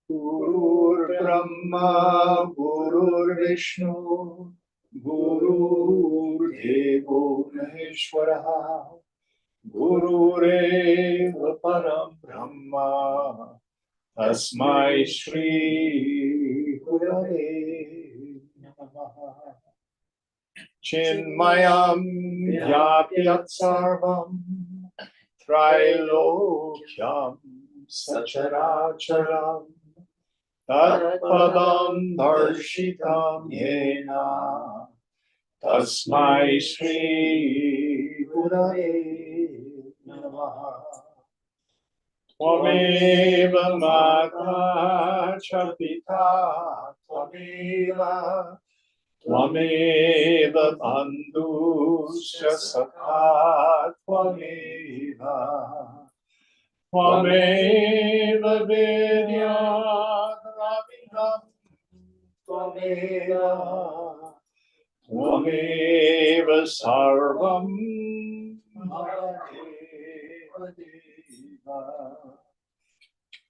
Gurur Brahma, Gurur Vishnu, Gurur Devo Maheshwara, Gurureva Param Brahma, Tasmai Shri Gurave Namaha. Chinmayam Vyapyat Sarvam Trilokyam Sacharacharam Tatpadam Darshitam Yena Tasmai Shri Gurave Namaha. Tvameva Mata Cha Pita Tvameva Tvameva Bandhusya Sakha Tvameva Tvameva Vidyat Ravinam Tvameva Tvameva Sarvam Mahaveva Deva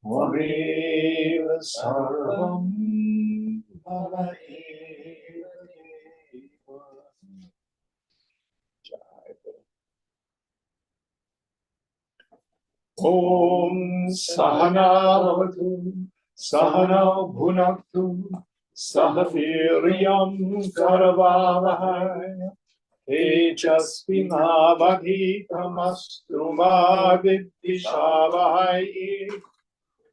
Tvameva Sarvam Mahaveva Deva. Om Sahana Bhavatu Sahana Bhunaktu Sahaviryam Karavavahai Tejasvinavadhitamastu ma viddhishavahai.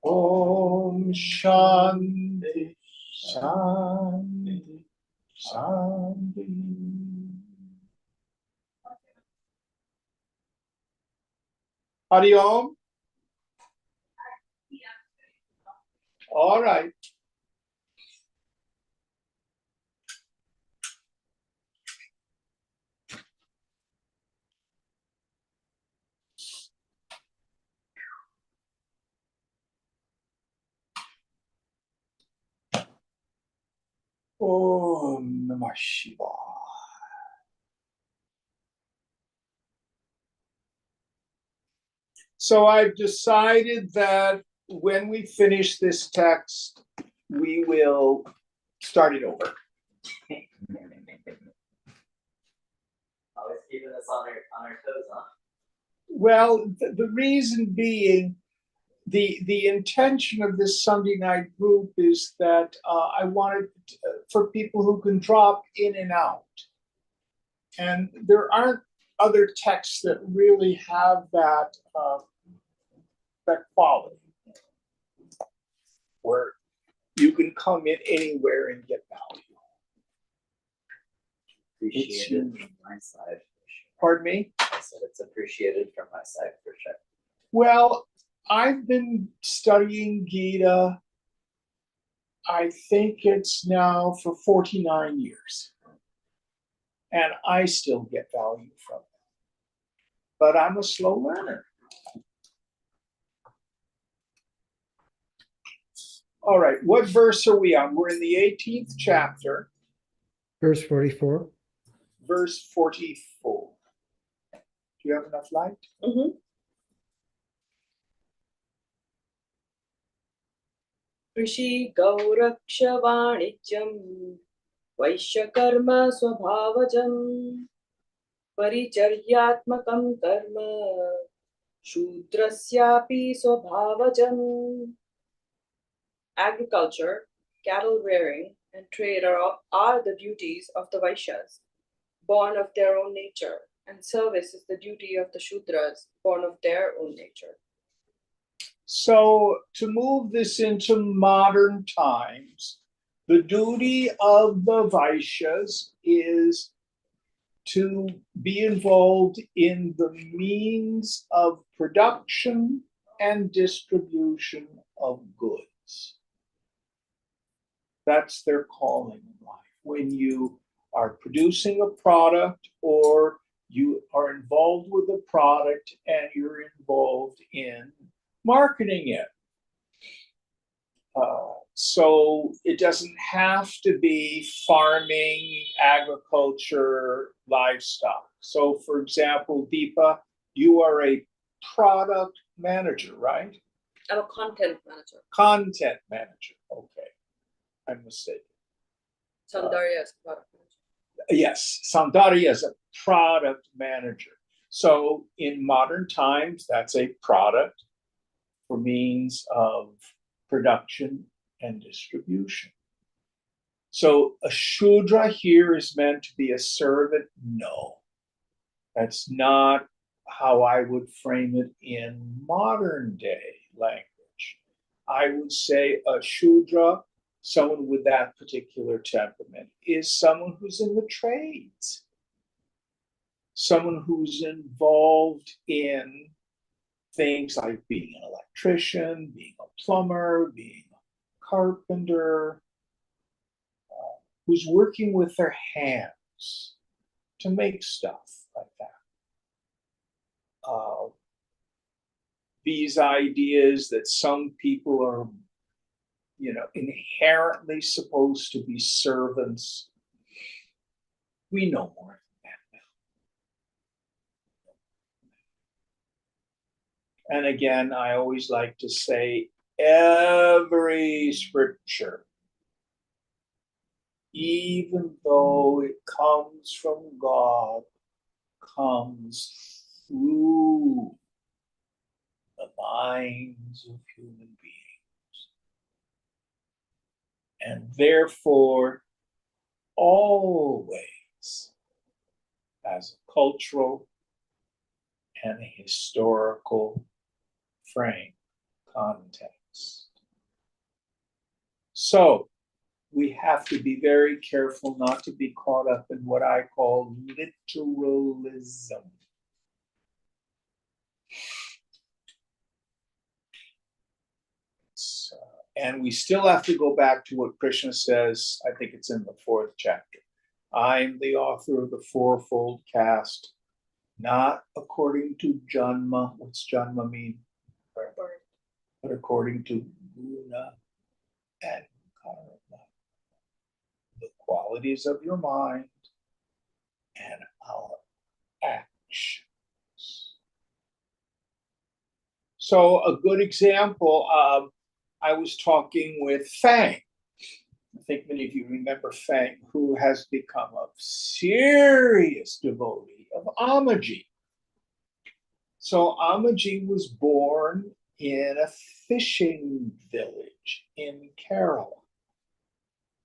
Om Shanti Shanti Shanti. Hari Om. All right. Om Namah Shivaya. So I've decided that when we finish this text, we will start it over. Always keeping us on our toes, huh? Well, the reason being, the intention of this Sunday night group is that I wanted for people who can drop in and out. And there aren't other texts that really have that quality, where you can come in anywhere and get value. Appreciated from my side. Pardon me? I said it's appreciated from my side for sure. Well, I've been studying Gita, I think it's now for 49 years. And I still get value from it. But I'm a slow learner. All right, what verse are we on? We're in the 18th chapter. Verse 44. Verse 44. Do you have enough light? Mm-hmm. Rishi Gauraksha Vaണിജ്യം Vaishyakarma Swabhavajam Paricharyatmakam Karma Shudrasyapi Swabhavajam. Agriculture, cattle rearing, and trade are the duties of the Vaishyas, born of their own nature, and service is the duty of the Shudras, born of their own nature. So, to move this into modern times, the duty of the Vaishyas is to be involved in the means of production and distribution of goods. That's their calling in life. When you are producing a product or you are involved with a product and you're involved in marketing it. So it doesn't have to be farming, agriculture, livestock. So for example, Deepa, you are a product manager, right? I'm a content manager. Content manager. Okay, I'm mistaken. Soundarya is product manager. Yes, Soundarya is a product manager. So in modern times, that's a product for means of production and distribution. So a Shudra here is meant to be a servant? No, that's not how I would frame it in modern day language. I would say a Shudra, someone with that particular temperament, is someone who's in the trades, someone who's involved in things like being an electrician, being a plumber, being a carpenter, who's working with their hands to make stuff like that. These ideas that some people are, inherently supposed to be servants, we know more than that now. And again, I always like to say every scripture, even though it comes from God, comes through the minds of human beings. And therefore, always has a cultural and a historical frame, context. So, we have to be very careful not to be caught up in what I call literalism. And we still have to go back to what Krishna says, I think it's in the 4th chapter. I'm the author of the fourfold caste, not according to Janma. What's Janma mean? Birth. But according to Guna and Karma. The qualities of your mind and our actions. So a good example, I was talking with Fang. I think many of you remember Fang, who has become a serious devotee of Amaji. So Amaji was born in a fishing village in Kerala.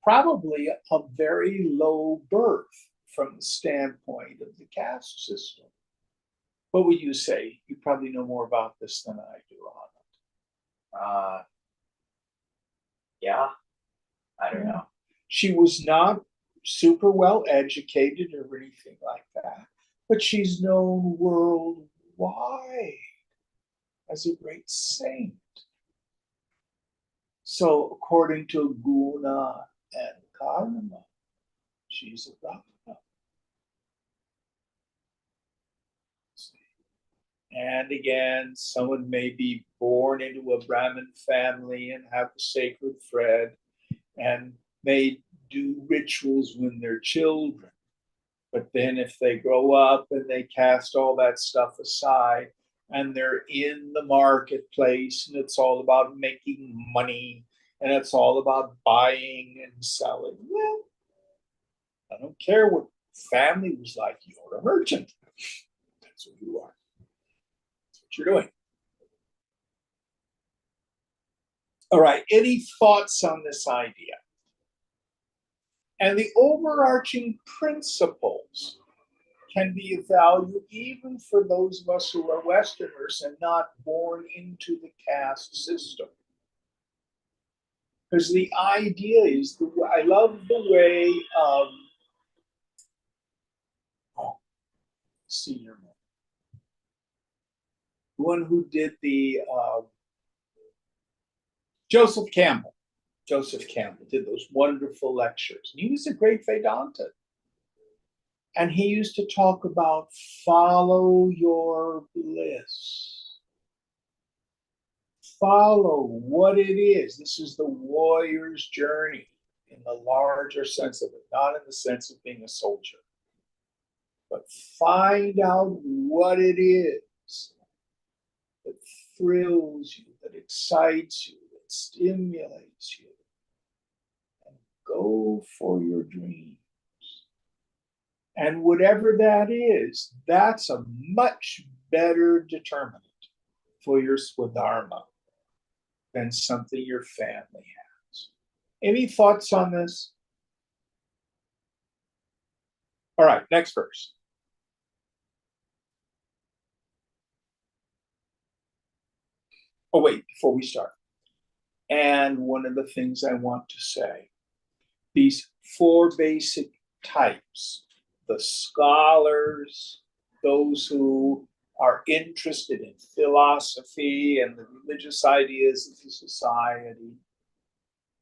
Probably a very low birth from the standpoint of the caste system. What would you say? You probably know more about this than I do, Anand. Yeah, I don't know. She was not super well educated or anything like that, but she's known worldwide as a great saint. So according to Guna and Karma, she's a Brahmana. And again, someone may be born into a Brahmin family and have the sacred thread and may do rituals when they're children. But then if they grow up and they cast all that stuff aside and they're in the marketplace and it's all about making money and it's all about buying and selling, well, I don't care what family was like, you're a merchant. That's what you are. You're doing. All right, any thoughts on this idea? And the overarching principles can be of value even for those of us who are Westerners and not born into the caste system. Because the idea is, I love the way, senior man, one who did the Joseph Campbell did those wonderful lectures. And he was a great Vedanta. And he used to talk about follow your bliss. Follow what it is. This is the warrior's journey in the larger sense of it, not in the sense of being a soldier. But find out what it is that thrills you, that that excites you, that stimulates you. And go for your dreams. And whatever that is, that's a much better determinant for your Swadharma than something your family has. Any thoughts on this? All right, next verse. Oh, wait, before we start. And one of the things I want to say, these four basic types, the scholars, those who are interested in philosophy and the religious ideas of the society,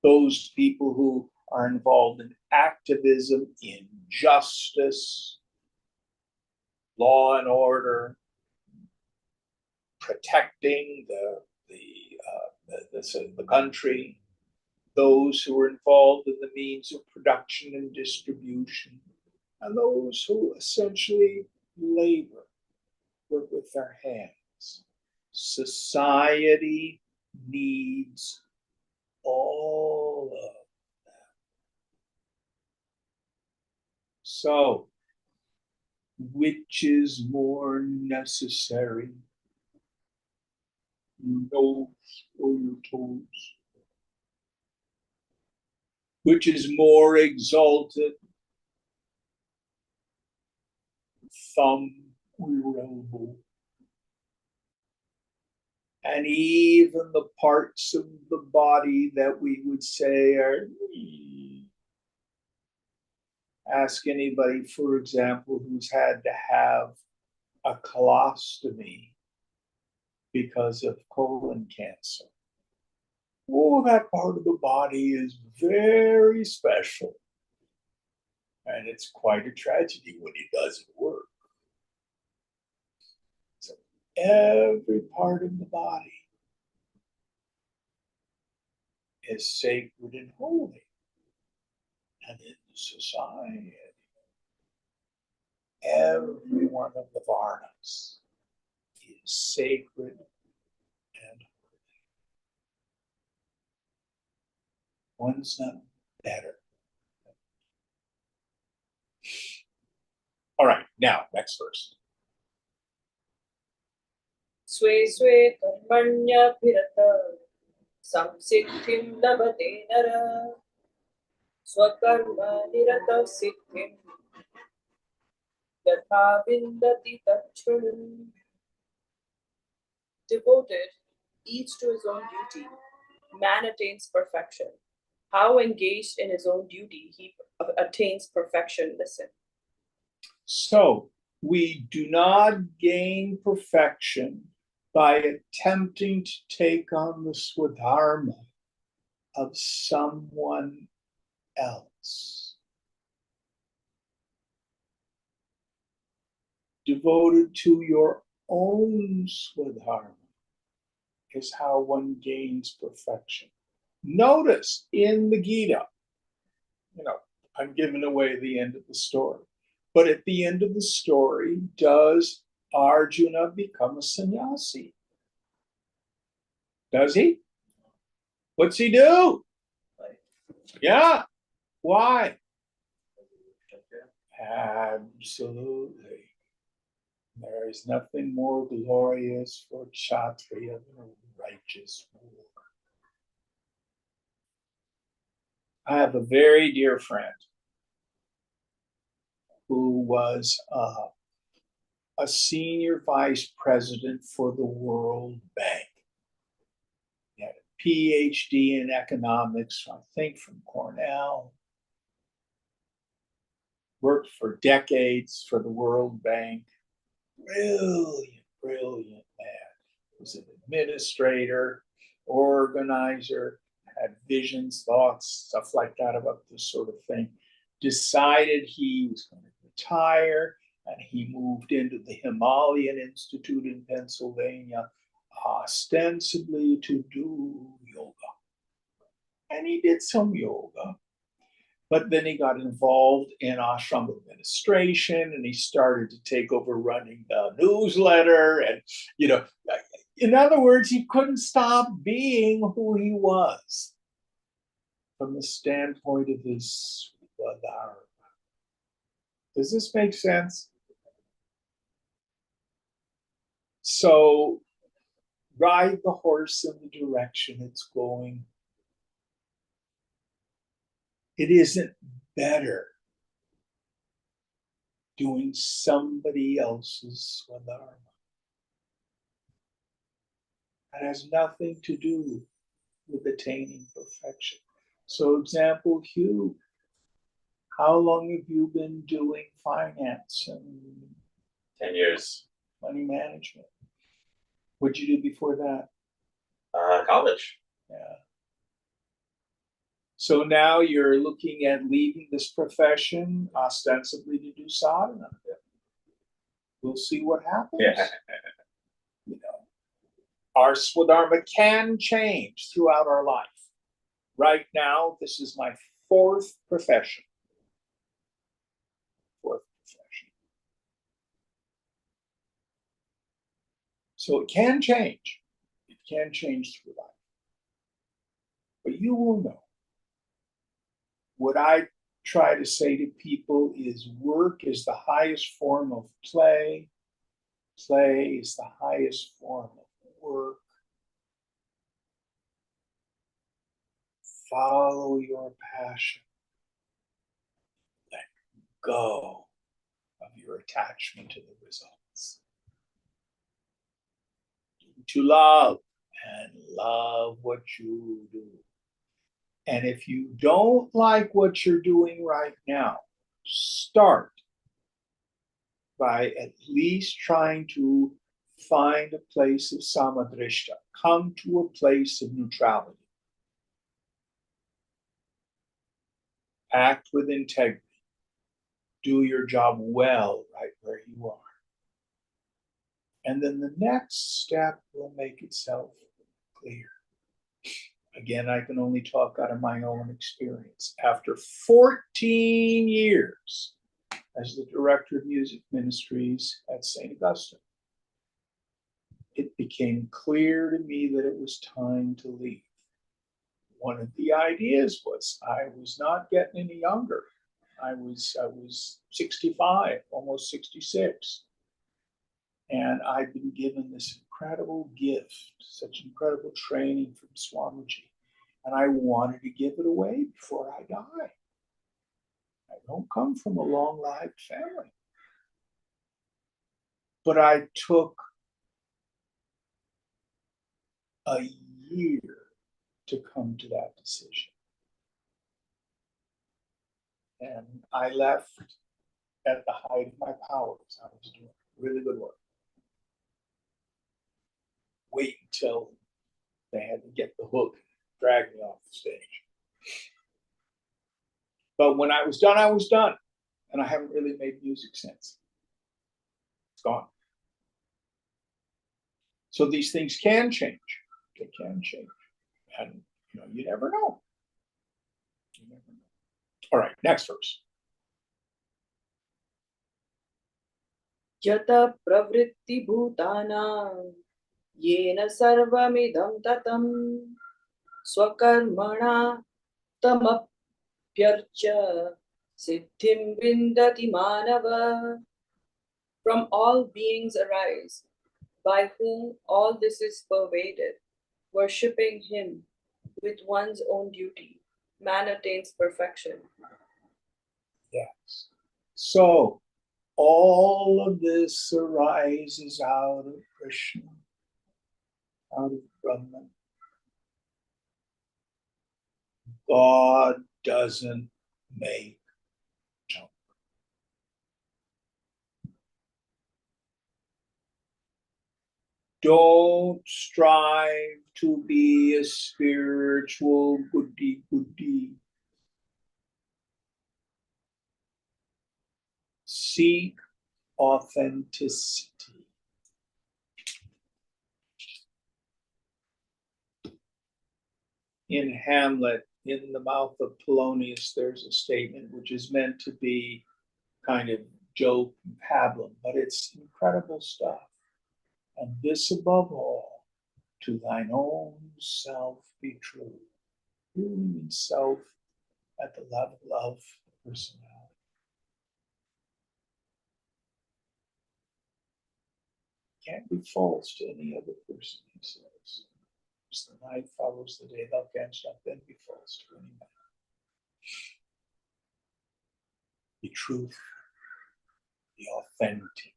those people who are involved in activism, in justice, law and order, protecting the country, those who are involved in the means of production and distribution, and those who essentially labor, work with their hands. Society needs all of them. So, which is more necessary? Your nose or your toes? Which is more exalted? Thumb or your elbow? And even the parts of the body that we would say are, ask anybody, for example, who's had to have a colostomy because of colon cancer. Oh, that part of the body is very special. And it's quite a tragedy when it doesn't work. So every part of the body is sacred and holy. And in society, every one of the varnas is sacred and holy. One's not better. All right, now, next verse. Swe swe karmanya pirata samsiddhim labate nara swakarma nirata siddhim yatha vindati tachunam. Devoted, each to his own duty, man attains perfection. How engaged in his own duty he attains perfection? Listen. So, we do not gain perfection by attempting to take on the swadharma of someone else. Devoted to your own swadharma is how one gains perfection. Notice in the Gita, I'm giving away the end of the story, but at the end of the story, does Arjuna become a sannyasi? Does he? What's he do? Yeah. Why? Absolutely. There is nothing more glorious for Kshatriya than a righteous war. I have a very dear friend who was a senior vice president for the World Bank. He had a PhD in economics, I think from Cornell. Worked for decades for the World Bank. Brilliant man. Was an administrator, organizer, had visions, thoughts, stuff like that about this sort of thing. Decided he was going to retire, and he moved into the Himalayan Institute in Pennsylvania, ostensibly to do yoga. And he did some yoga. But then he got involved in ashram administration, and he started to take over running the newsletter. And, In other words, he couldn't stop being who he was from the standpoint of his Swadharma. Does this make sense? So ride the horse in the direction it's going. It isn't better doing somebody else's Swadharma. It has nothing to do with attaining perfection. So, example, Hugh, how long have you been doing finance and 10 years. money management? What'd you do before that? College. Yeah. So now you're looking at leaving this profession ostensibly to do sadhana. We'll see what happens. Yeah. You know, our Swadharma can change throughout our life. Right now, this is my fourth profession. Fourth profession. So it can change. It can change through life. But you will know. What I try to say to people is work is the highest form of play. Play is the highest form of work. Follow your passion. Let go of your attachment to the results. To love and love what you do. And if you don't like what you're doing right now, start by at least trying to find a place of samadrishta. Come to a place of neutrality. Act with integrity. Do your job well right where you are. And then the next step will make itself clear. Again, I can only talk out of my own experience. After 14 years as the director of music ministries at St. Augustine, it became clear to me that it was time to leave. One of the ideas was I was not getting any younger. I was 65, almost 66. And I'd been given this incredible gift, such incredible training from Swamiji. And I wanted to give it away before I die. I don't come from a long-lived family. But I took a year to come to that decision. And I left at the height of my powers. I was doing really good work. Wait until they had to get the hook and drag me off the stage. But when I was done. And I haven't really made music since. It's gone. So these things can change. They can change. And you never know. You never know. All right, next verse. Yata pravritti bhutana yena sarvamidam tatam swakarmana tamapyarcha siddhim vindati manava. From all beings arise, by whom all this is pervaded. Worshipping him with one's own duty, man attains perfection. Yes. So all of this arises out of Krishna, out of Brahman. God doesn't make junk. Don't strive to be a spiritual goody. Seek authenticity. In Hamlet, in the mouth of Polonius, there's a statement which is meant to be kind of joke and pablum, but it's incredible stuff. And this above all, To thine own self be true. True means self at the level of personality. Can't be false to any other person, he says. As the night follows the day, thou canst not then be false to any man. Be truthful, be authentic.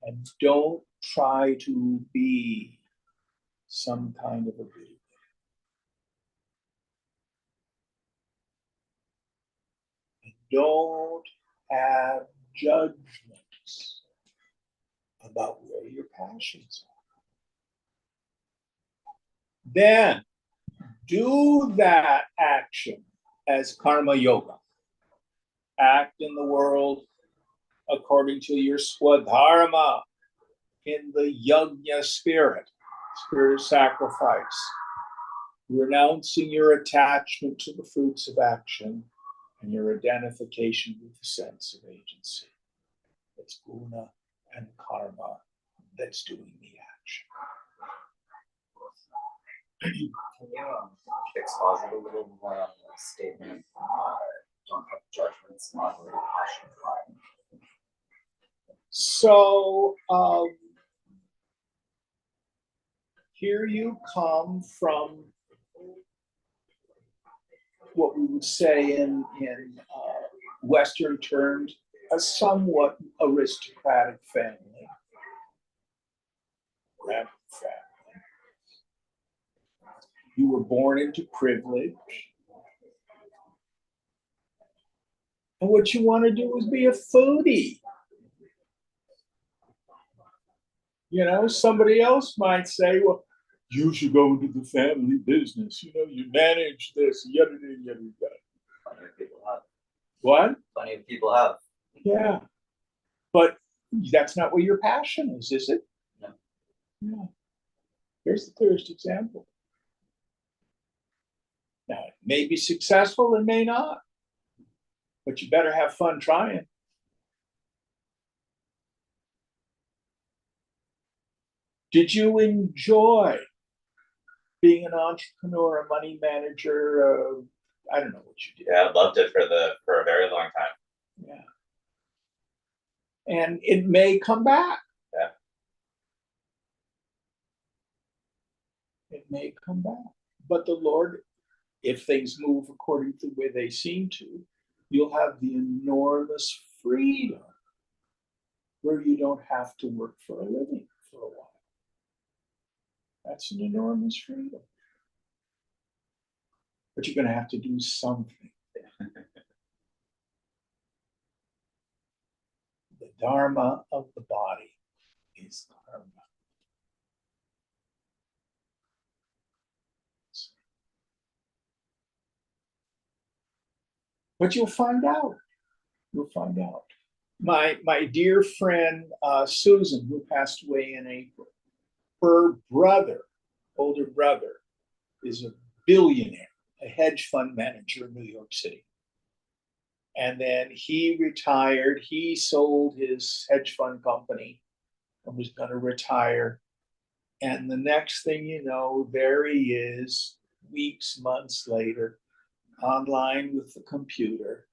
And don't try to be some kind of a goody. And don't have judgments about where your passions are. Then do that action as karma yoga. Act in the world according to your swadharma, in the yajna spirit of sacrifice, renouncing your attachment to the fruits of action and your identification with the sense of agency. It's guna and karma that's doing the action. Can you exposit a little more on the statement, don't have judgments, not really passion crime? So here you come from what we would say in Western terms, a somewhat aristocratic family. Family. You were born into privilege. And what you want to do is be a foodie. You know, somebody else might say, well, you should go into the family business. You know, you manage this, yada, yada, yada. Plenty of people have. What? Plenty of people have. Yeah. But that's not what your passion is it? No. Yeah. Here's the clearest example. Now, it may be successful, it may not. But you better have fun trying. Did you enjoy being an entrepreneur, a money manager? I don't know what you did. Yeah, I loved it for a very long time. Yeah. And it may come back. Yeah. It may come back. But the Lord, if things move according to the way they seem to, you'll have the enormous freedom where you don't have to work for a living for a while. That's an enormous freedom. But you're going to have to do something. The dharma of the body is karma. But you'll find out. You'll find out. My dear friend Susan, who passed away in April, her brother, older brother, is a billionaire, a hedge fund manager in New York City. And then he retired. He sold his hedge fund company and was going to retire. And the next thing you know, there he is, weeks, months later, online with the computer,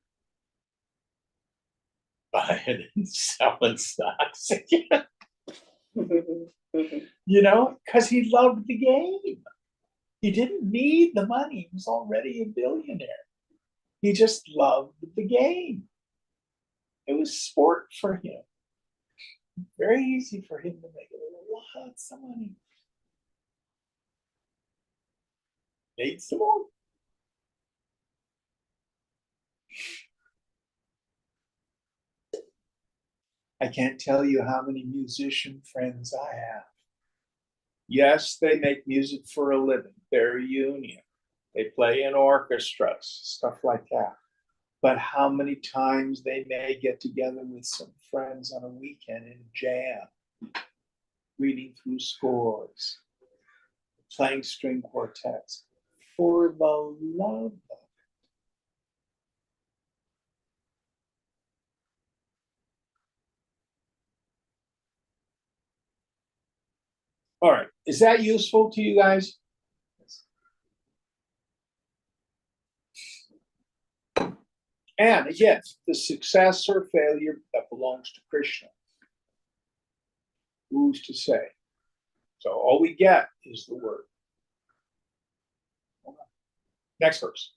buying and selling stocks again. You know, because he loved the game. He didn't need the money. He was already a billionaire. He just loved the game. It was sport for him. Very easy for him to make lots of money. Made some more. I can't tell you how many musician friends I have. Yes, they make music for a living. They're a union. They play in orchestras, stuff like that. But how many times they may get together with some friends on a weekend and jam, reading through scores, playing string quartets, for the love of it. All right. Is that useful to you guys? And again, the success or failure that belongs to Krishna. Who's to say? So all we get is the word. Okay. Next verse.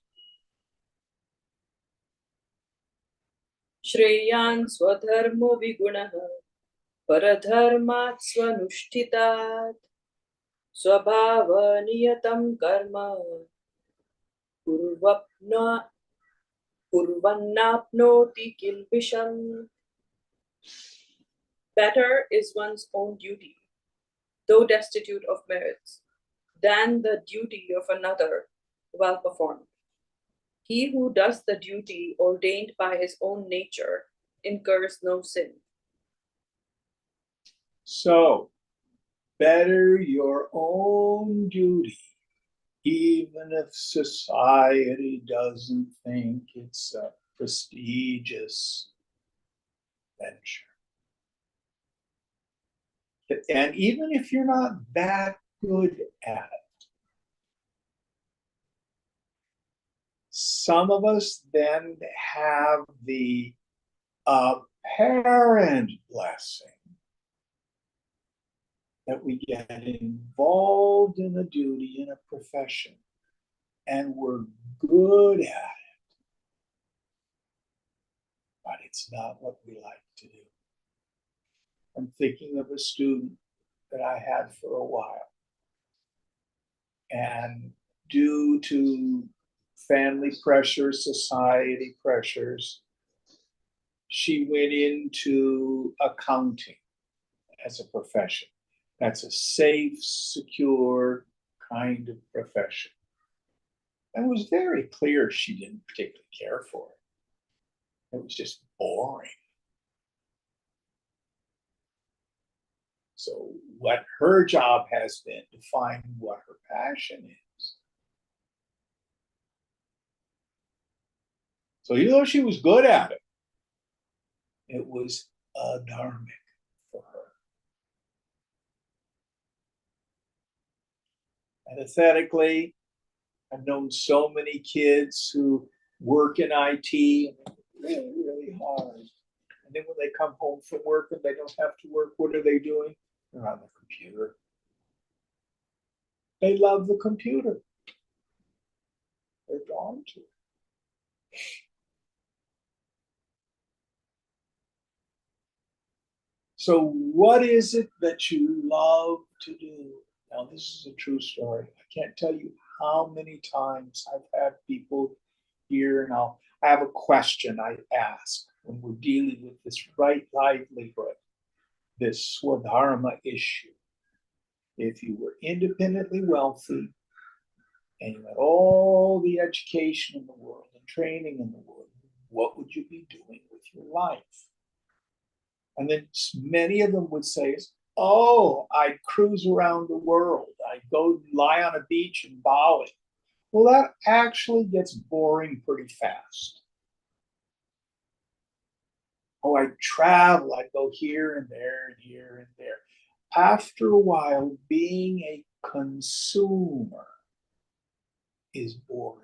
Shreyan swadharmo vigunaha paradharmat swanushtitat swabhava niyatam karma kurvapna kurvannapnoti kilbisham. Better is one's own duty, though destitute of merits, than the duty of another well performed. He who does the duty ordained by his own nature incurs no sin. So, better your own duty, even if society doesn't think it's a prestigious venture. And even if you're not that good at it, some of us then have the apparent blessing that we get involved in a duty, in a profession, and we're good at it, but it's not what we like to do. I'm thinking of a student that I had for a while, and due to family pressures, society pressures, she went into accounting as a profession. That's a safe, secure kind of profession. And it was very clear she didn't particularly care for it. It was just boring. So what her job has been to find what her passion is. So even though she was good at it, it was adharmic for her. Aesthetically, I've known so many kids who work in IT and really, really hard. And then when they come home from work and they don't have to work, what are they doing? They're on the computer. They love the computer. They're drawn to it. So, what is it that you love to do? Now, this is a true story. I can't tell you how many times I've had people here, and I have a question I ask when we're dealing with this right livelihood, this swadharma issue. If you were independently wealthy and you had all the education in the world and training in the world, what would you be doing with your life? And then many of them would say, oh, I'd cruise around the world. I'd go lie on a beach in Bali. Well, that actually gets boring pretty fast. Oh, I'd travel. I'd go here and there and here and there. After a while, being a consumer is boring.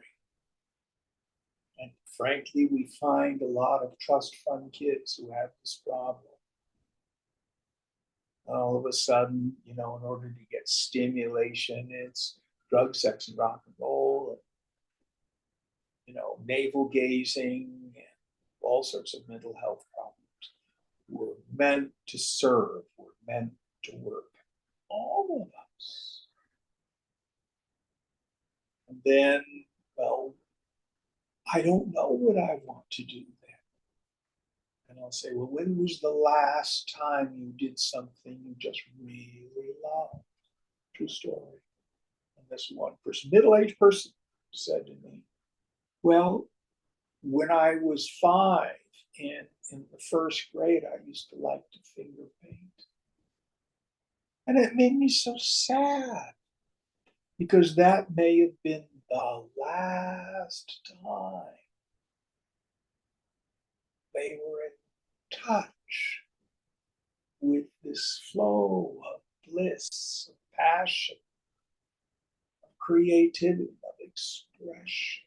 And frankly, we find a lot of trust fund kids who have this problem. All of a sudden, in order to get stimulation, it's drug, sex, and rock and roll, and, navel gazing, and all sorts of mental health problems. We're meant to serve. We're meant to work. All of us. And then, well, I don't know what I want to do then. And I'll say, well, when was the last time you did something you just really loved? True story. And this one person, middle-aged person, said to me, well, when I was 5 and in the first grade, I used to like to finger paint. And it made me so sad because that may have been the last time they were in touch with this flow of bliss, of passion, of creativity, of expression.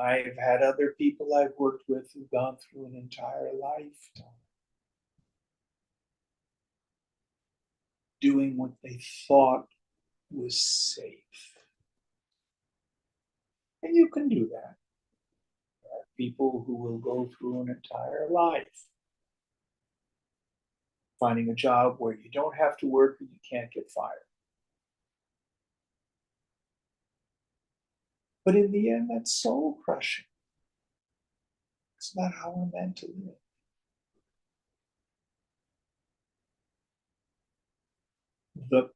I've had other people I've worked with who've gone through an entire lifetime doing what they thought was safe. And you can do that. There are people who will go through an entire life finding a job where you don't have to work and you can't get fired. But in the end, that's soul crushing. It's not how we're meant to live. The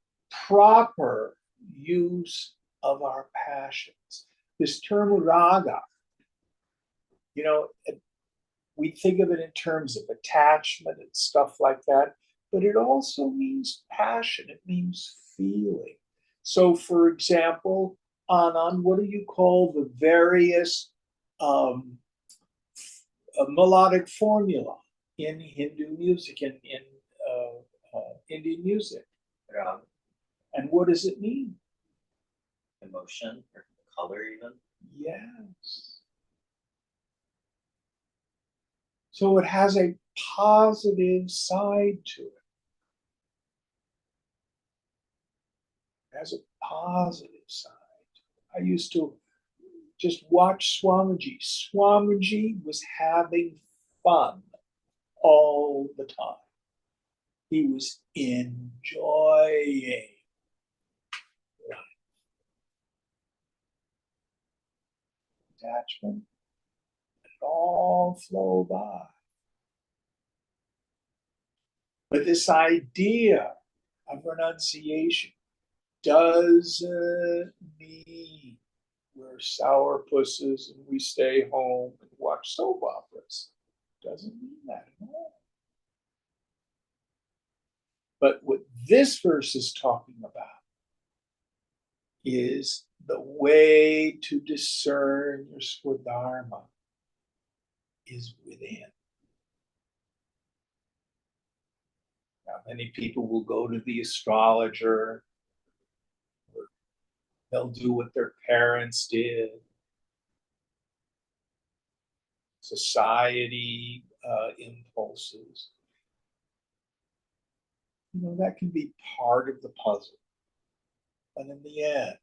proper use of our passions. This term raga, you know, we think of it in terms of attachment and stuff like that, but it also means passion. It means feeling. So, for example, Anand, what do you call the various melodic formula in Hindu music, in Indian music? Rag, And what does it mean? emotion, or color even. Yes. So it has a positive side to it. It has a positive side. I used to just watch Swamiji. Swamiji was having fun all the time. He was enjoying life. Attachment, it all flow by. But this idea of renunciation doesn't mean we're sourpusses and we stay home and watch soap operas. Doesn't mean that at all. But what this verse is talking about is the way to discern your swadharma is within. Now, many people will go to the astrologer, or they'll do what their parents did. Society impulses. You know, that can be part of the puzzle. But in the end,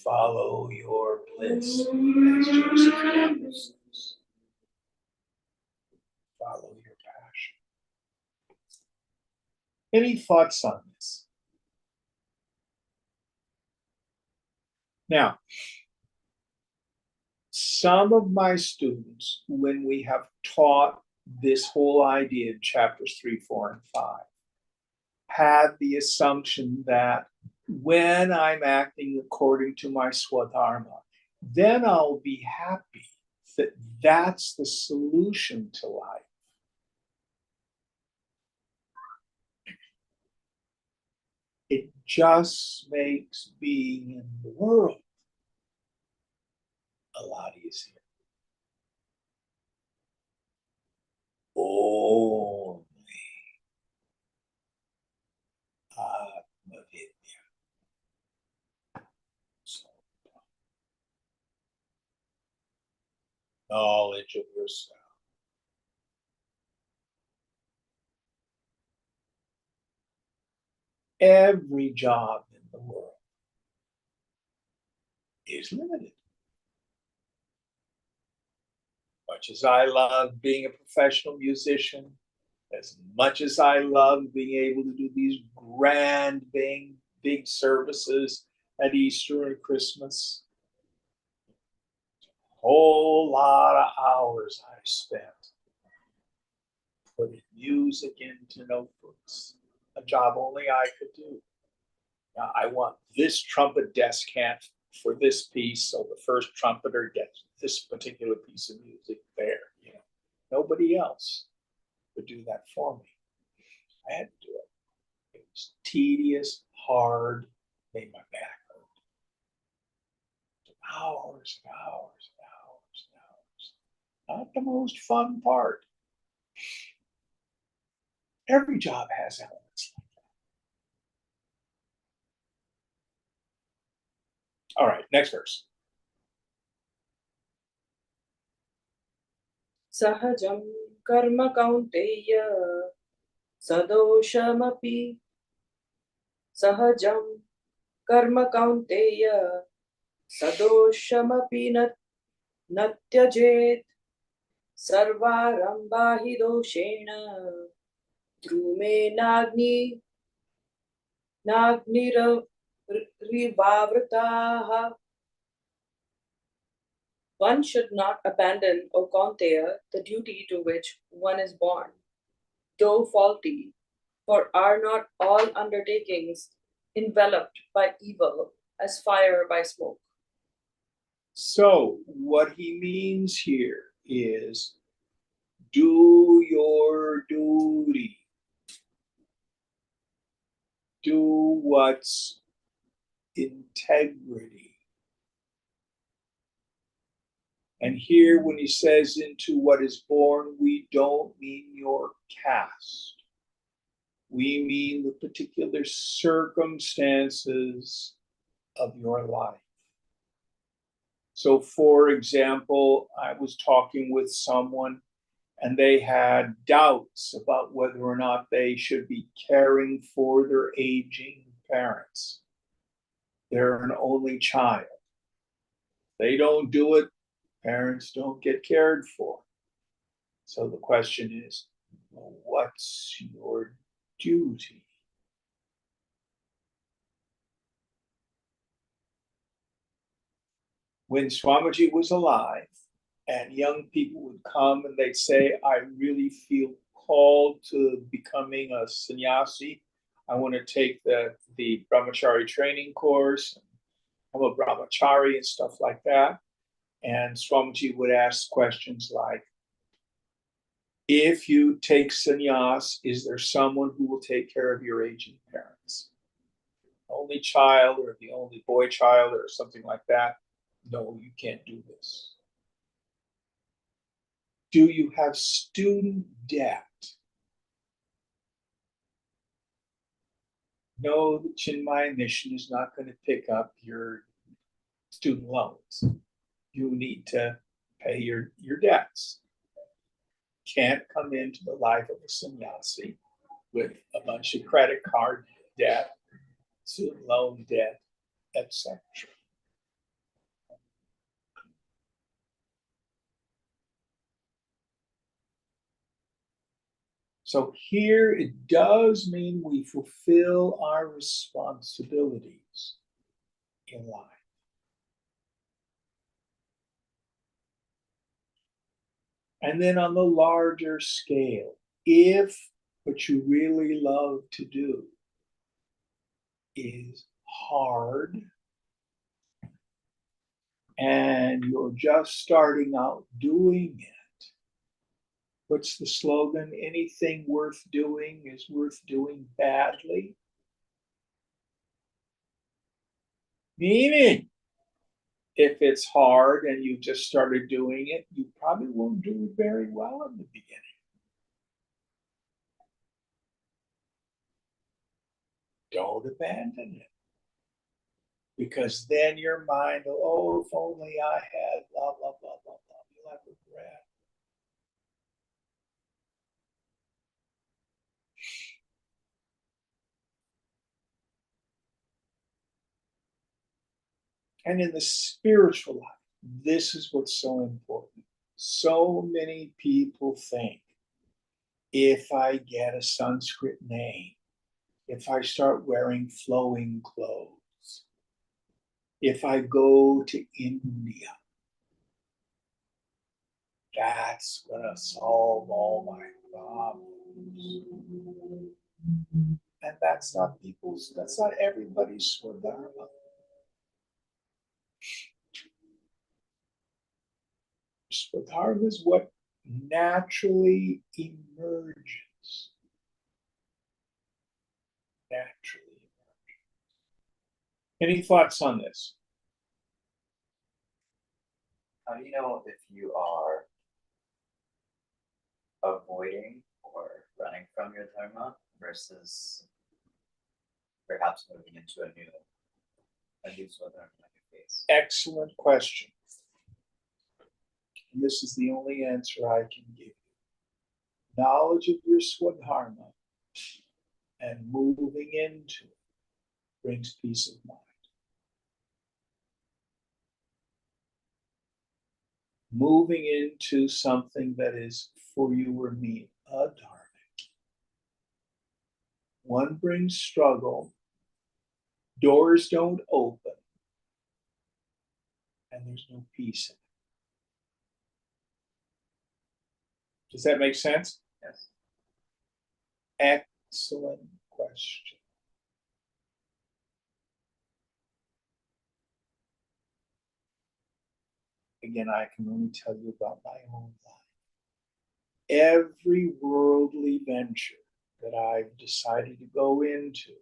follow your bliss, as Joseph Campbell says. Follow your passion. Any thoughts on this? Now, some of my students, when we have taught this whole idea in chapters 3, 4, and 5, had the assumption that when I'm acting according to my swadharma, then I'll be happy that that's the solution to life. It just makes being in the world a lot easier. Only Atmavidya. So, knowledge of yourself. Every job in the world is limited. Much as I love being a professional musician, as much as I love being able to do these grand, big services at Easter and Christmas, a whole lot of hours I spent putting music into notebooks, a job only I could do. Now, I want this trumpet descant for this piece, so the first trumpeter gets this particular piece of music there. You know, nobody else would do that for me. I had to do it. It was tedious, hard, made my back hurt. Hours and hours and hours and hours. Not the most fun part. Every job has elements like that. All right, next verse. Sahajam karma kaunteya sadosamapi. Sahajam karma kaunteya sadoshamapi natyajet. Sarvarambha hi doshena dhrume nagniravritaha. One should not abandon, O Kaunteya, the duty to which one is born, though faulty, for are not all undertakings enveloped by evil as fire by smoke? So, what he means here is do your duty. Do what's integrity. And here, when he says into what is born, we don't mean your caste. We mean the particular circumstances of your life. So, for example, I was talking with someone and they had doubts about whether or not they should be caring for their aging parents. They're an only child. They don't do it, parents don't get cared for. So the question is, what's your duty? When Swamiji was alive, and young people would come and they'd say, I really feel called to becoming a sannyasi. I want to take the brahmachari training course. I'm a brahmachari and stuff like that. And Swamiji would ask questions like, if you take sannyas, is there someone who will take care of your aging parents? Only child or the only boy child or something like that? No, you can't do this. Do you have student debt? No, the Chinmaya mission is not going to pick up your student loans. You need to pay your debts. Can't come into the life of a sannyasi with a bunch of credit card debt, student loan debt, etc. So here it does mean we fulfill our responsibilities in life. And then on the larger scale, if what you really love to do is hard and you're just starting out doing it, what's the slogan? Anything worth doing is worth doing badly. Meaning, if it's hard and you just started doing it, you probably won't do it very well in the beginning. Don't abandon it. Because then your mind will, oh, if only I had blah, blah, blah, blah, blah. You'll have regret. And in the spiritual life, this is what's so important. So many people think if I get a Sanskrit name, if I start wearing flowing clothes, if I go to India, that's gonna solve all my problems. And that's not everybody's Swadharma. Swadharma is what naturally emerges. Naturally emerges. Any thoughts on this? How do you know if you are avoiding or running from from your dharma versus perhaps moving into a new swadharma on your face? Excellent question. And this is the only answer I can give you. Knowledge of your swadharma and moving into it brings peace of mind. Moving into something that is for you or me, adharmic. One brings struggle, doors don't open, and there's no peace in it. Does that make sense? Yes. Excellent question. Again, I can only tell you about my own life. Every worldly venture that I've decided to go into,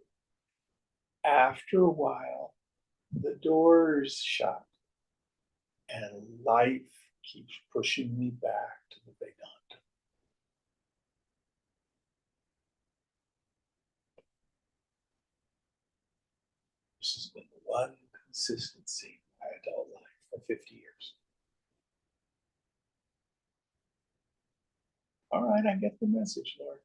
after a while, the doors shut and life keeps pushing me back to the Vedanta. This has been the one consistency in my adult life for 50 years. All right, I get the message, Lord.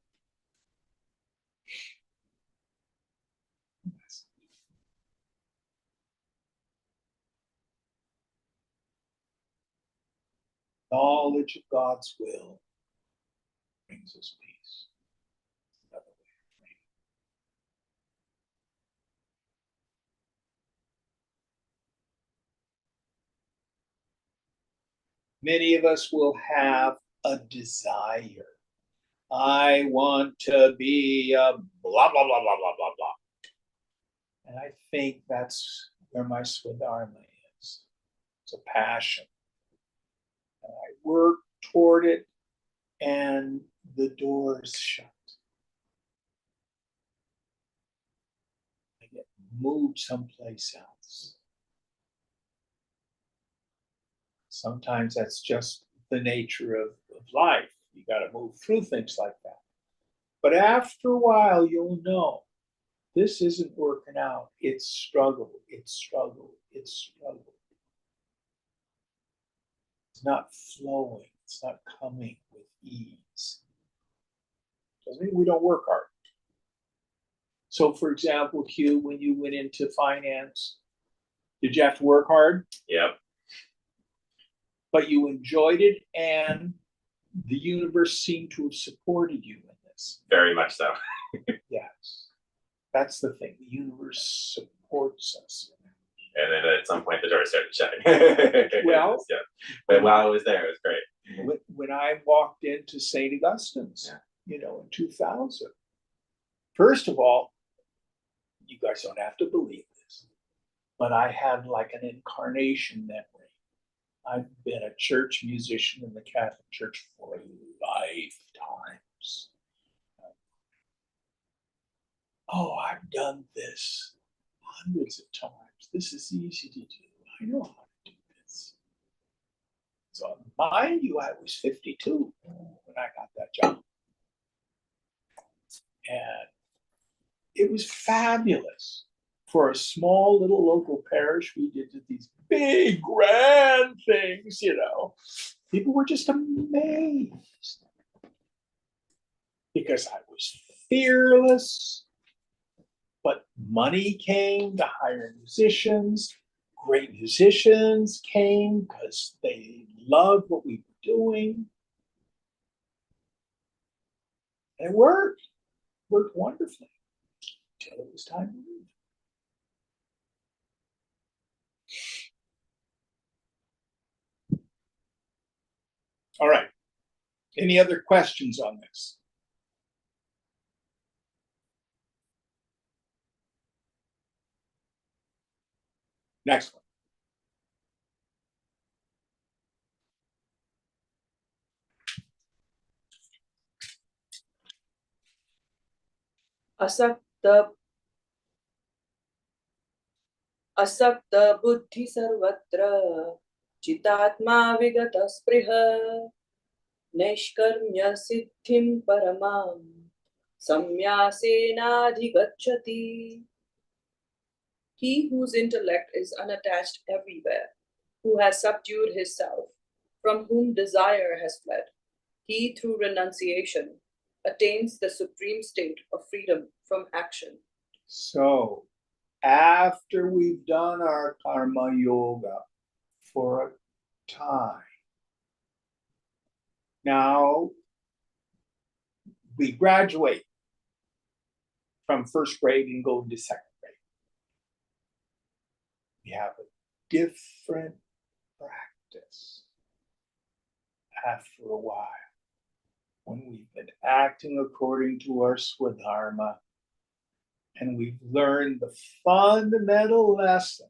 Knowledge of God's will brings us peace. Another way of praying. Many of us will have a desire. I want to be a blah, blah, blah, blah, blah, blah, blah. And I think that's where my swadharma is. It's a passion. And I work toward it, and the doors shut. I get moved someplace else. Sometimes that's just the nature of life. You got to move through things like that. But after a while, you'll know this isn't working out. It's struggle. It's struggle. It's struggle. It's not flowing. It's not coming with ease. Doesn't mean we don't work hard. So, for example, Hugh, when you went into finance, did you have to work hard? Yep. But you enjoyed it, and the universe seemed to have supported you in this. Very much so. Yes. That's the thing. The universe supports us. And then at some point the door started shutting. Well, yeah. But while I was there, it was great. When I walked into St. Augustine's, in 2000, first of all, you guys don't have to believe this, but I had like an incarnation memory. I've been a church musician in the Catholic Church for lifetimes. Oh, I've done this hundreds of times. This is easy to do. I know how to do this. So, mind you, I was 52 when I got that job. And it was fabulous. For a small little local parish, we did these big, grand things, People were just amazed. Because I was fearless. But money came to hire musicians. Great musicians came because they loved what we were doing. And it worked. It worked wonderfully. Until it was time to leave. All right. Any other questions on this? Next one. असक्त बुद्धि सर्वत्र चितात्मा विगत स्पृह नैष्कर्म्य सिद्धिं परमां samyasenadhigacchati. He whose intellect is unattached everywhere, who has subdued his self, from whom desire has fled, he through renunciation attains the supreme state of freedom from action. So, after we've done our karma yoga for a time, now we graduate from first grade and go into second grade. We have a different practice after a while. When we've been acting according to our swadharma and we've learned the fundamental lesson.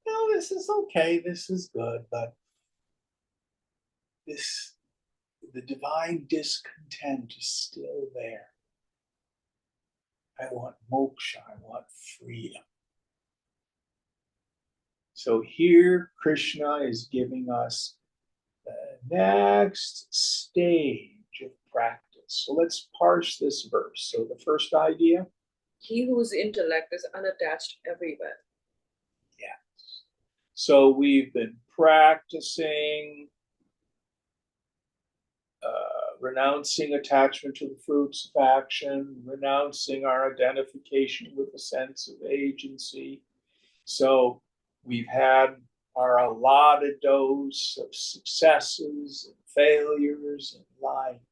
No, this is okay, this is good, but the divine discontent is still there. I want moksha, I want freedom. So here Krishna is giving us the next stage of practice. So let's parse this verse. So the first idea. He whose intellect is unattached everywhere. Yes. So we've been practicing renouncing attachment to the fruits of action, renouncing our identification with a sense of agency. So we've had our allotted dose of successes and failures in life,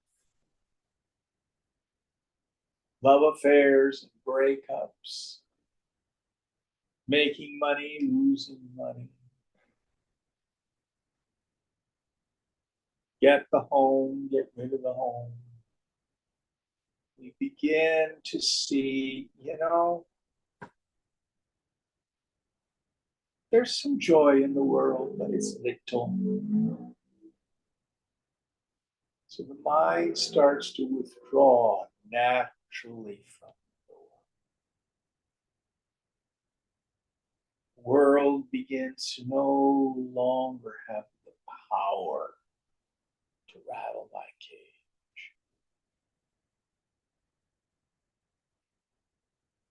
love affairs and breakups, making money, losing money. Get the home, get rid of the home. We begin to see, there's some joy in the world, but it's little. So the mind starts to withdraw naturally from the world begins to no longer have the power to rattle my cage.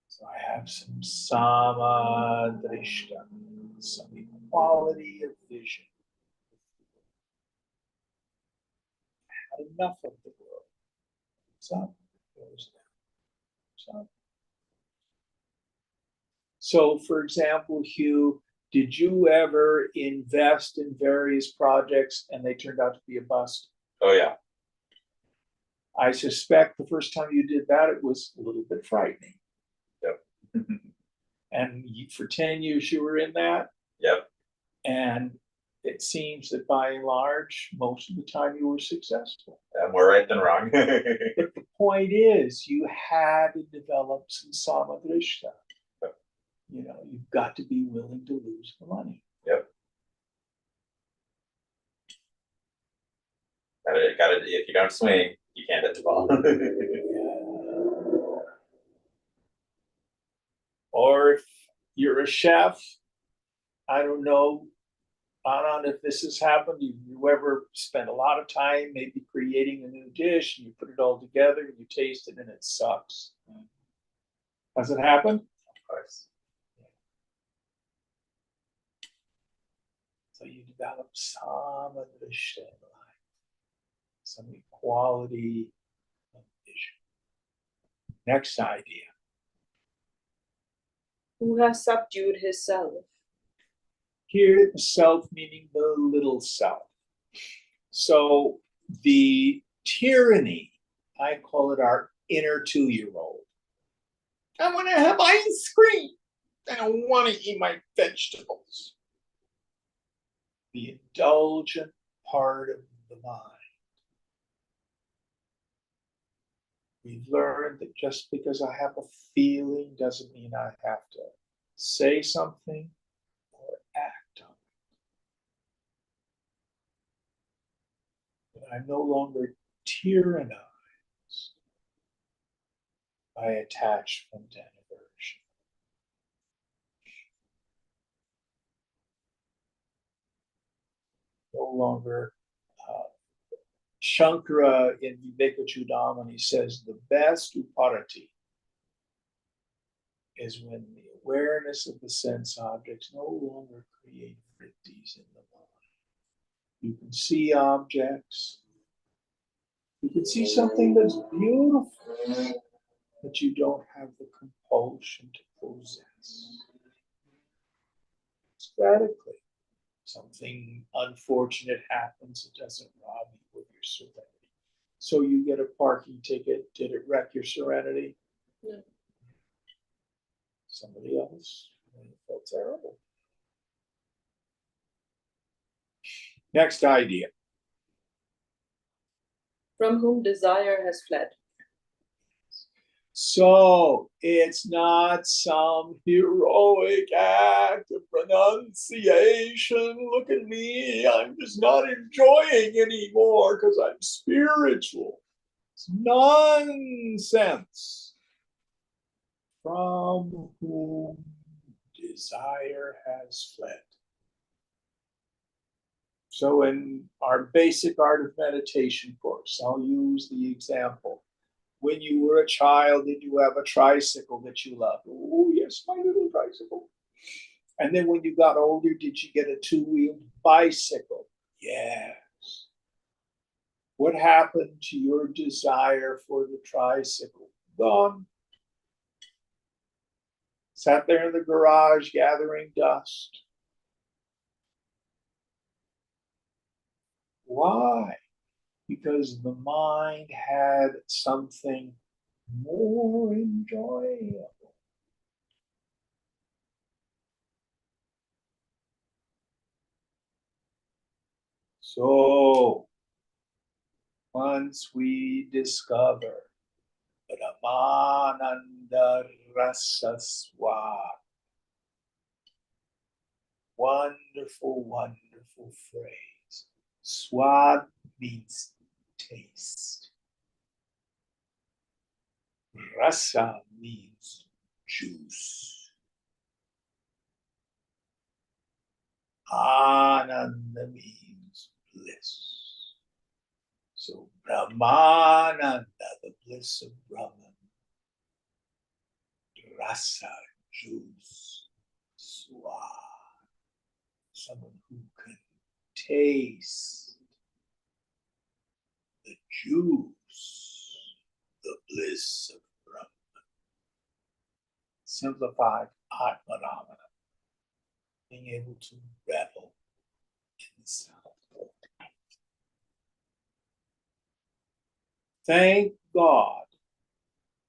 So I have some samadrishta, some equality of vision. I had enough of the world. It's up, goes down. It's up. So, for example, Hugh, did you ever invest in various projects and they turned out to be a bust? Oh yeah. I suspect the first time you did that, it was a little bit frightening. Yep. And for 10 years you were in that? Yep. And it seems that by and large, most of the time you were successful. More right than wrong. But the point is, you had to develop some samadrishta. You've got to be willing to lose the money. Yep. Got it. If you don't swing, you can't hit the ball. Or if you're a chef, I don't know, Anand, if this has happened, you ever spent a lot of time maybe creating a new dish and you put it all together and you taste it and it sucks. Has it happened? Of course. So you develop samadrishta in life, some equality of vision. Next idea. Who has subdued his self. Here, the self meaning the little self. So the tyranny, I call it our inner 2-year-old. I want to have ice cream. I don't want to eat my vegetables. The indulgent part of the mind. We've learned that just because I have a feeling doesn't mean I have to say something or act on it. But I'm no longer tyrannized by attachment and aversion. No longer Shankara in Vivekachudamani says the best uparati is when the awareness of the sense objects no longer create vrittis in the mind. You can see objects. You can see something that's beautiful, but you don't have the compulsion to possess. Statically, something unfortunate happens, it doesn't rob you of your serenity. So you get a parking ticket, did it wreck your serenity? No. Somebody else felt terrible. Next idea. From whom desire has fled. So it's not some heroic act of renunciation. Look at me, I'm just not enjoying anymore because I'm spiritual. It's nonsense. From whom desire has fled. So in our basic art of meditation course, I'll use the example. When you were a child, did you have a tricycle that you loved? Oh, yes, my little tricycle. And then when you got older, did you get a two-wheeled bicycle? Yes. What happened to your desire for the tricycle? Gone. Sat there in the garage gathering dust. Why? Because the mind had something more enjoyable. So, once we discover Brahmananda Rasa Swad, wonderful, wonderful phrase. Swad means taste. Rasa means juice. Ananda means bliss. So Brahmananda, the bliss of Brahman. Rasa, juice. Swad, someone who can taste the juice, the bliss of Brahman. Simplified Atmanamana, being able to revel in self. Thank God,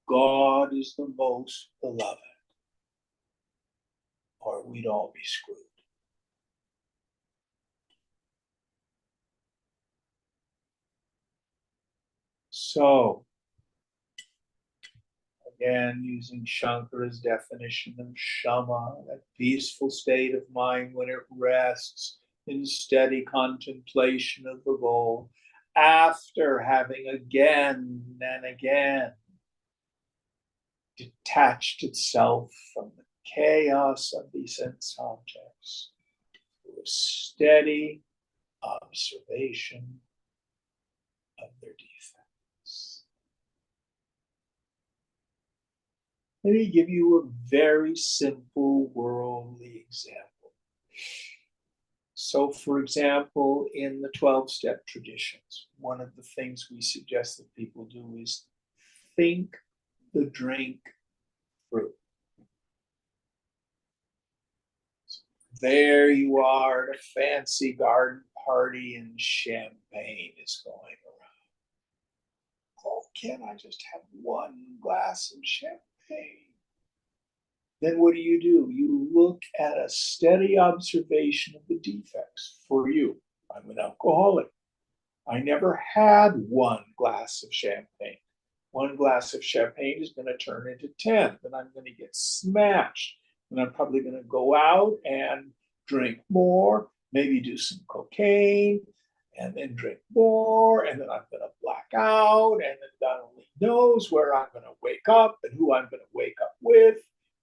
God is the most beloved, or we'd all be screwed. So, again, using Shankara's definition of shama, that peaceful state of mind when it rests in steady contemplation of the goal, after having again and again detached itself from the chaos of these sense objects through a steady observation of their defects. Let me give you a very simple worldly example. So, for example, in the 12-step traditions, one of the things we suggest that people do is think the drink through. There you are at a fancy garden party and champagne is going around. Oh, can't I just have one glass of champagne? Then what do? You look at a steady observation of the defects. For you, I'm an alcoholic. I never had one glass of champagne. One glass of champagne is going to turn into 10. Then I'm going to get smashed. And I'm probably going to go out and drink more, maybe do some cocaine, and then drink more. And then I'm going to black out. And then God only knows where I'm going to wake up and who I'm going to wake up with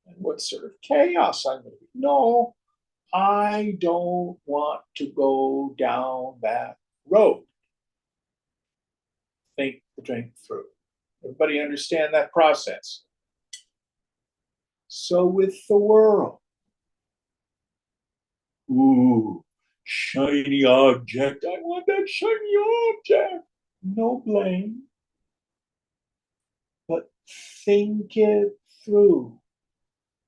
and what sort of chaos I'm going to be. No, I don't want to go down that road. think the drink through. Everybody understand that process? So with the world. Ooh, shiny object. I want that shiny object. No blame. But think it through.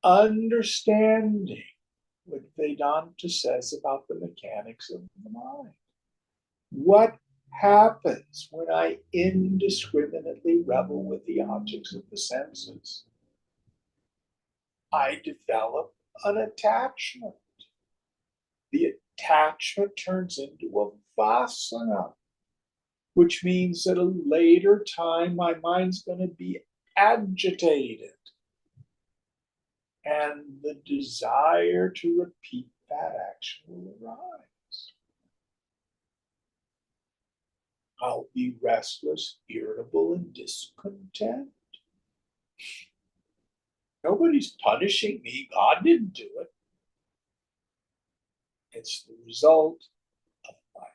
Understanding what Vedanta says about the mechanics of the mind. What happens when I indiscriminately revel with the objects of the senses? I develop an attachment. The attachment turns into a vasana, which means at a later time my mind's going to be agitated. And the desire to repeat that action will arise. I'll be restless, irritable, and discontent. Nobody's punishing me. God didn't do it. It's the result of my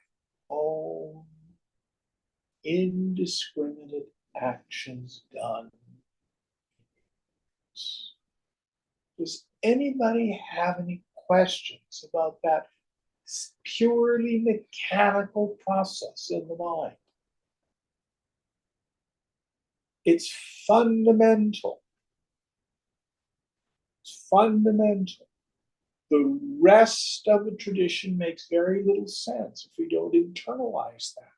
own indiscriminate actions done. Does anybody have any questions about that purely mechanical process in the mind? It's fundamental. It's fundamental. The rest of the tradition makes very little sense if we don't internalize that.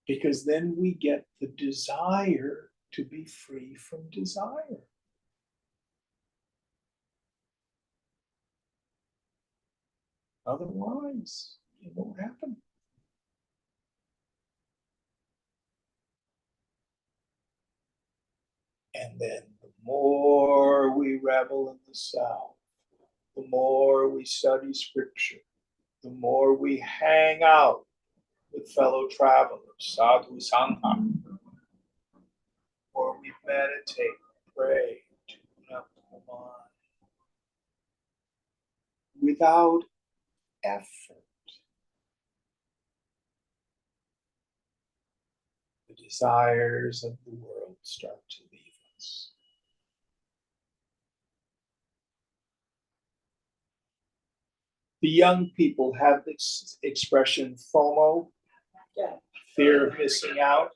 Because then we get the desire to be free from desire. Otherwise, it won't happen. And then the more we revel in the self, the more we study scripture, the more we hang out with fellow travelers, sadhu sangha, the more we meditate, pray, tune up the mind without effort. The desires of the world start to leave us. The young people have this expression FOMO, fear of missing out.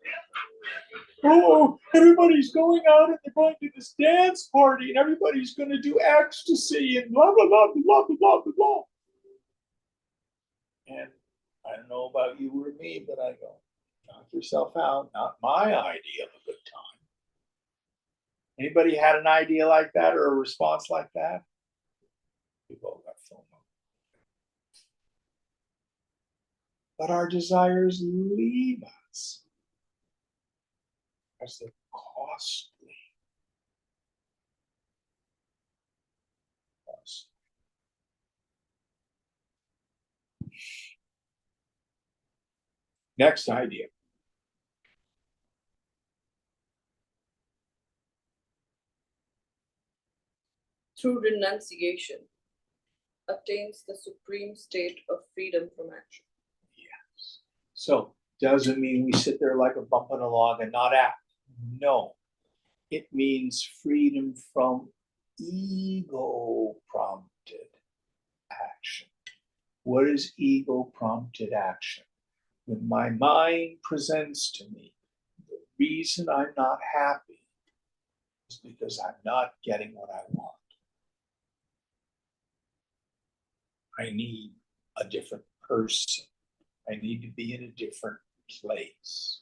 Oh, everybody's going out and they're going to this dance party and everybody's going to do ecstasy and blah, blah, blah, blah, blah, blah, blah, blah. And I don't know about you or me, but I go, knock yourself out. Not my idea of a good time. Anybody had an idea like that or a response like that? We've all got FOMO. But our desires leave us because they're costly. Next idea. Through renunciation, attains the supreme state of freedom from action. Yes. So, doesn't mean we sit there like a bump on a log and not act. No. It means freedom from ego-prompted action. What is ego-prompted action? When my mind presents to me the reason I'm not happy is because I'm not getting what I want. I need a different person. I need to be in a different place.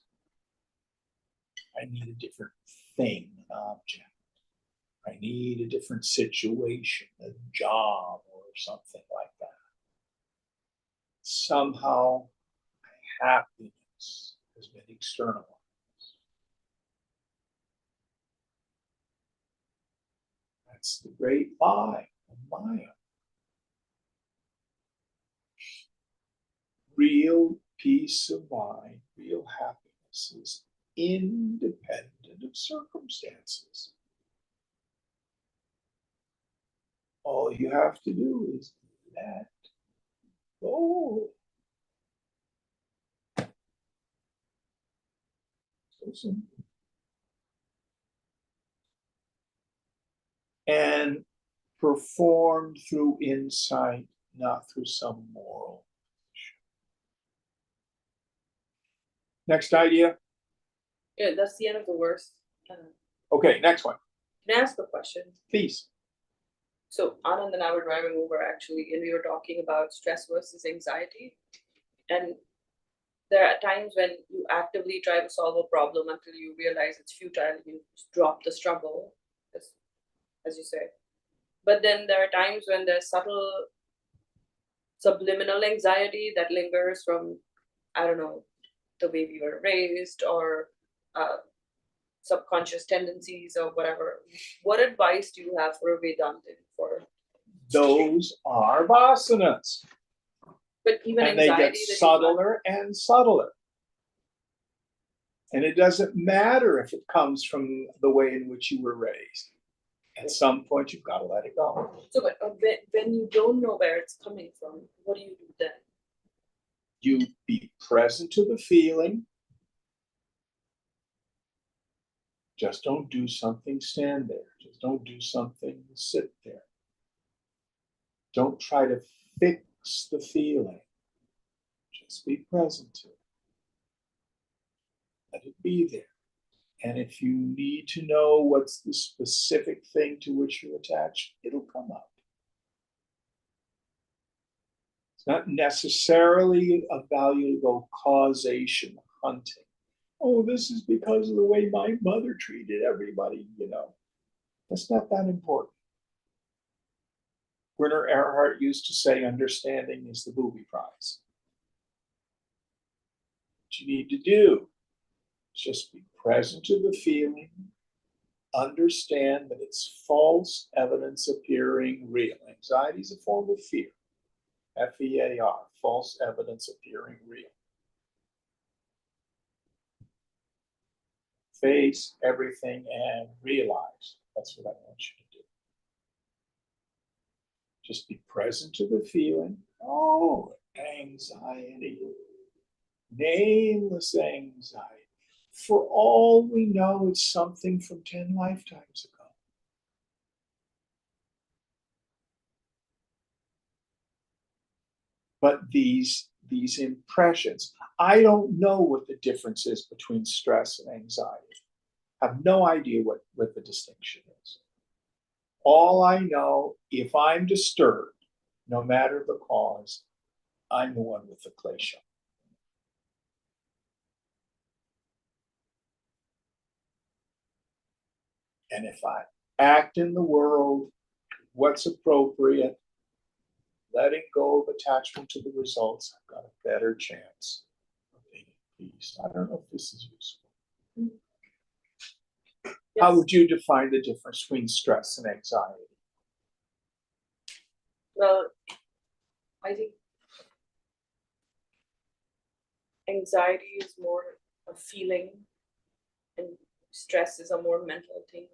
I need a different thing, an object. I need a different situation, a job or something like that. Somehow, my happiness has been externalized. That's the great lie of Maya. Real peace of mind, real happiness is independent of circumstances. All you have to do is let go. And performed through insight, not through some moral. Next idea. Yeah, that's the end of the verse. Okay, next one, Can I ask a question? please. So Anand and I were driving over actually, and we were talking about stress versus anxiety. And there are times when you actively try to solve a problem until you realize it's futile. You drop the struggle, as you say. But then there are times when there's subtle subliminal anxiety that lingers from, I don't know, the way we were raised or subconscious tendencies or whatever. What advice do you have for a Vedantin for? Those are vasanas. But even And they anxiety get that you subtler and subtler. And it doesn't matter if it comes from the way in which you were raised. At some point, you've got to let it go. So, but when you don't know where it's coming from, what do you do then? You be present to the feeling. Just don't do something, stand there. Just don't do something, sit there. Don't try to fix the feeling. Just be present to it. Let it be there. And if you need to know what's the specific thing to which you're attached, it'll come up. It's not necessarily a value to go causation hunting. Oh, this is because of the way my mother treated everybody, you know. That's not that important. Werner Erhard used to say, understanding is the booby prize. What you need to do is just be present to the feeling, understand that it's false evidence appearing real. Anxiety is a form of fear. F-E-A-R, false evidence appearing real. Face everything and realize. That's what I want you to do. Just be present to the feeling. Oh, anxiety. Nameless anxiety. For all we know, it's something from 10 lifetimes ago. But these impressions, I don't know what the difference is between stress and anxiety. I have no idea what the distinction is. All I know, if I'm disturbed, no matter the cause, I'm the one with the klesha. And if I act in the world, what's appropriate, letting go of attachment to the results, I've got a better chance of being at peace. I don't know if this is useful. Yes. How would you define the difference between stress and anxiety? Well, I think anxiety is more a feeling and stress is a more mental thing,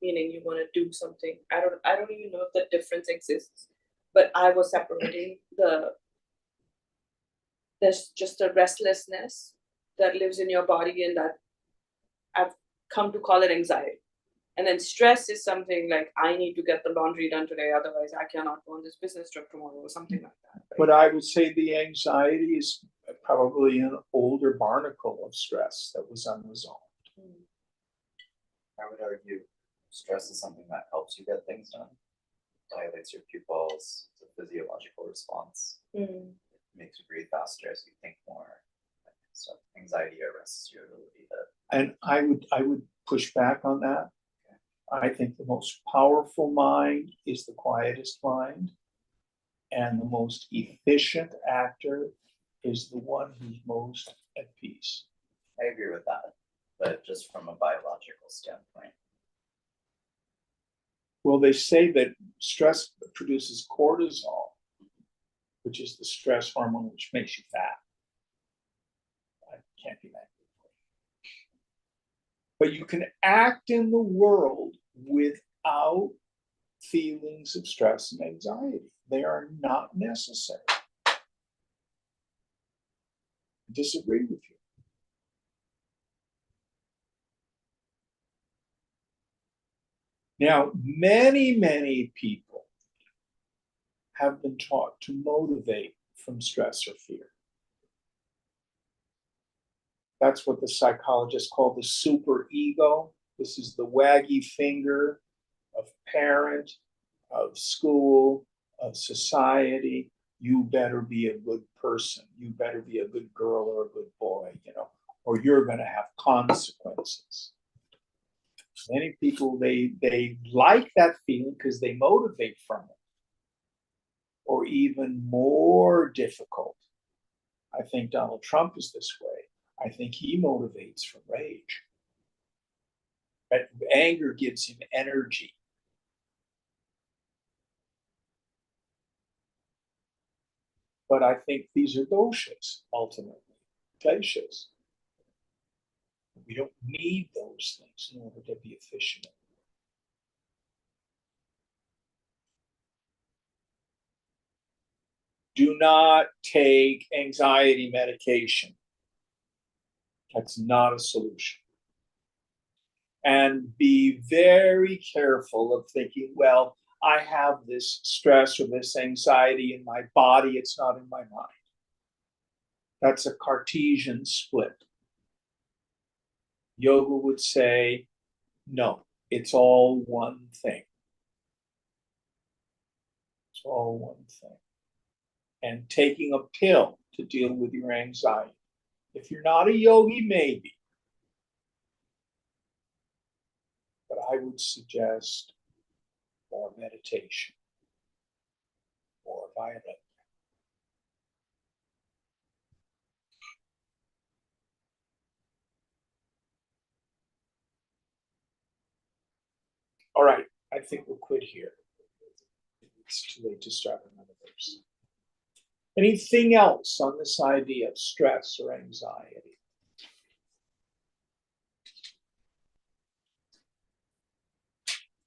meaning you want to do something. I don't even know if the difference exists, but I was separating there's just a restlessness that lives in your body, and that I've come to call it anxiety. And then stress is something like, I need to get the laundry done today, otherwise I cannot go on this business trip tomorrow, or something like that. Right? But I would say the anxiety is probably an older barnacle of stress that was unresolved. I would argue stress is something that helps you get things done. Dilates your pupils, it's a physiological response. It makes you breathe faster as you think more. So anxiety arrests your ability to. And I would push back on that. I think the most powerful mind is the quietest mind, and the most efficient actor is the one who's most at peace. I agree with that, but just from a biological standpoint. Well, they say that stress produces cortisol, which is the stress hormone which makes you fat. I can't be that good for you. But you can act in the world without feelings of stress and anxiety. They are not necessary. I disagree with you. Now, many people have been taught to motivate from stress or fear. That's what the psychologists call the super ego. This is the waggy finger of parent, of school, of society. You better be a good person. You better be a good girl or a good boy, or you're going to have consequences. Many people, they like that feeling because they motivate from it. Or even more difficult, I think Donald Trump is this way. I think he motivates from rage. But anger gives him energy. But I think these are doshas, ultimately, kleshas. We don't need those things in order to be efficient. Do not take anxiety medication. That's not a solution. And be very careful of thinking, well, I have this stress or this anxiety in my body, it's not in my mind. That's a Cartesian split. Yoga would say, no, it's all one thing. It's all one thing. And taking a pill to deal with your anxiety. If you're not a yogi, maybe. But I would suggest more meditation, more violent. All right, I think we'll quit here. It's too late to start another verse. Anything else on this idea of stress or anxiety?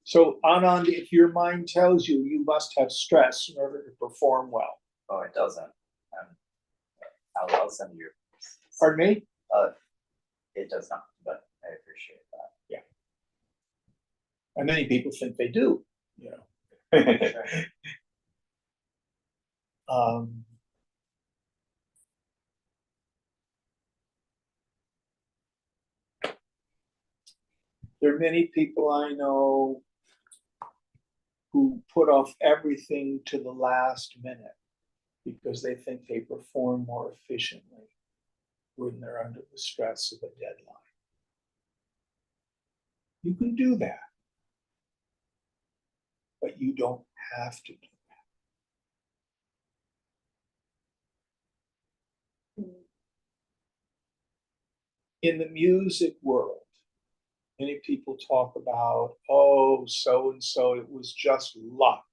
So, Anand, if your mind tells you you must have stress in order to perform well. Oh, it doesn't. I'll send you. Pardon me? It does not, but I appreciate that. Yeah. And many people think they do, There are many people I know who put off everything to the last minute because they think they perform more efficiently when they're under the stress of a deadline. You can do that, but you don't have to do that. In the music world, many people talk about, oh, so and so, it was just luck.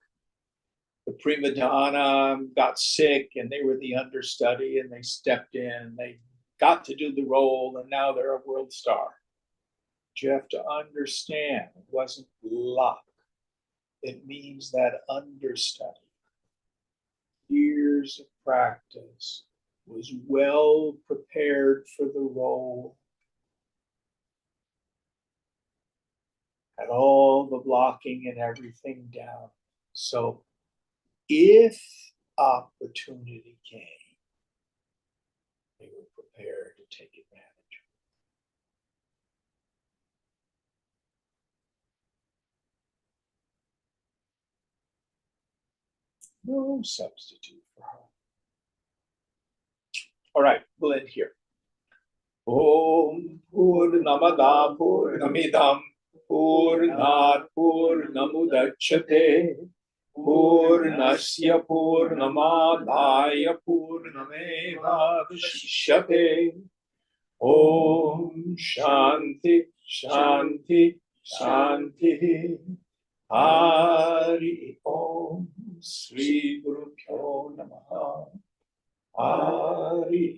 The prima donna got sick and they were the understudy and they stepped in and they got to do the role and now they're a world star. But you have to understand, it wasn't luck. It means that understudy, years of practice, was well prepared for the role, had all the blocking and everything down. So if opportunity came, they were prepared to take advantage. No substitute for her. All right, we'll end here. Om Purnamada Purnamidam Purnat Purnamudachyate Purnasya Purnamadaya Purnamevavashishyate. Om Shanti Shanti Shanti. Hari Om Sri Guru Pyo Namaha. Hari